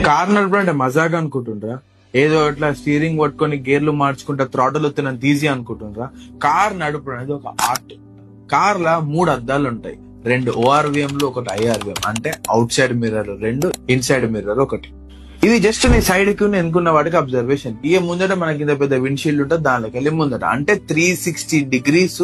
Car నడపడం అంటే మజాగా అనుకుంటుండ్రా? ఏదో ఇట్లా స్టీరింగ్ పట్టుకొని గేర్లు మార్చుకుంటా థ్రాటల్ వస్తున్నంత ఈజీ అనుకుంటుండ్రా? కార్ నడపడం అనేది ఒక ఆర్ట్. కార్ లా 3 అద్దాలు ఉంటాయి, 2 ORVM లు, ఒకటి IRVM. అంటే out side mirror 2, inside mirror 1. ఇది జస్ట్ నీ సైడ్ కి ఎన్నుకున్న వాటికి అబ్జర్వేషన్. ఇక ముందట మనకి ఇంత పెద్ద విండ్షీల్డ్ ఉంటుంది, దానిలోకి వెళ్ళి ముందట అంటే 360 degrees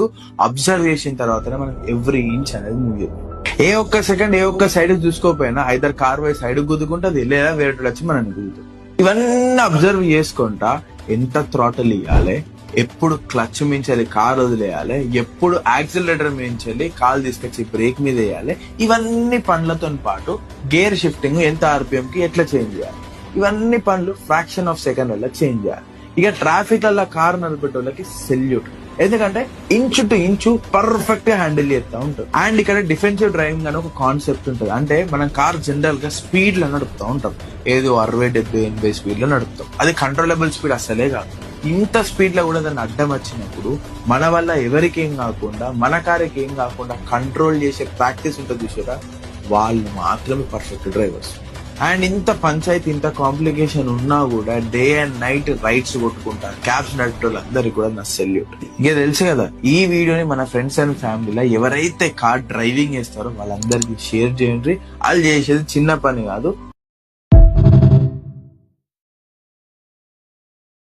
అబ్జర్వ్ చేసిన తర్వాతనే మనం ఎవ్రీ ఇంచ్ అనేది మూవ్ చేయాలి. ఏ ఒక్క సెకండ్ ఏ ఒక్క సైడ్ చూసుకోకపోయినా ఐదర్ కార్ వై సైడ్ గుద్దుకుంటుంది, లేదా వేరే వచ్చి మనల్ని గుద్దుతుంది. ఇవన్నీ అబ్జర్వ్ చేసుకుంటా ఎంత థ్రాటల్ ఇవ్వాలి, ఎప్పుడు క్లచ్ మించాలి కార్ వదిలేయాలి, ఎప్పుడు యాక్సిలరేటర్ మించాలి కాల్ తీసుకొచ్చి బ్రేక్ మీద వేయాలి, ఇవన్నీ పనులతో పాటు గేర్ షిఫ్టింగ్ ఎంత RPM కి ఎట్లా చేంజ్ చేయాలి, ఇవన్నీ పనులు ఫ్రాక్షన్ ఆఫ్ సెకండ్ వల్ల చేంజ్ చేయాలి. ఇక ట్రాఫిక్ వల్ల కార్ నడిపేటోళ్ళకి సెల్యూట్. ఎందుకంటే ఇంచు టు ఇంచు పర్ఫెక్ట్ గా హ్యాండిల్ చేస్తూ ఉంటుంది. అండ్ ఇక్కడ డిఫెన్సివ్ డ్రైవింగ్ అని ఒక కాన్సెప్ట్ ఉంటుంది. అంటే మనం కార్ జనరల్ గా స్పీడ్ లో నడుపుతూ ఉంటాం, ఏదో 60-70-80 స్పీడ్ లో నడుపుతాం. అది కంట్రోలబుల్ స్పీడ్ అసలే కాదు. ఇంత స్పీడ్ లో కూడా దాన్ని అడ్డం వచ్చినప్పుడు మన వల్ల ఎవరికి ఏం కాకుండా, మన కారుకి ఏం కాకుండా కంట్రోల్ చేసే ప్రాక్టీస్ ఉంటుంది చూసారా, వాళ్ళు మాత్రమే పర్ఫెక్ట్ డ్రైవర్స్. అండ్ ఇంత పంచాయతీ ఇంత కాంప్లికేషన్ ఉన్నా కూడా డే అండ్ నైట్ రైడ్స్ కొట్టుకుంటారు క్యాబ్స్ నడిపేటోళ్ళు అందరికి కూడా నా సెల్యూట్. ఇక తెలుసు కదా, ఈ వీడియోని మన ఫ్రెండ్స్ అండ్ ఫ్యామిలీలో ఎవరైతే కార్ డ్రైవింగ్ చేస్తారో వాళ్ళందరికీ షేర్ చేయండి. వాళ్ళు చేసేది చిన్న పని కాదు,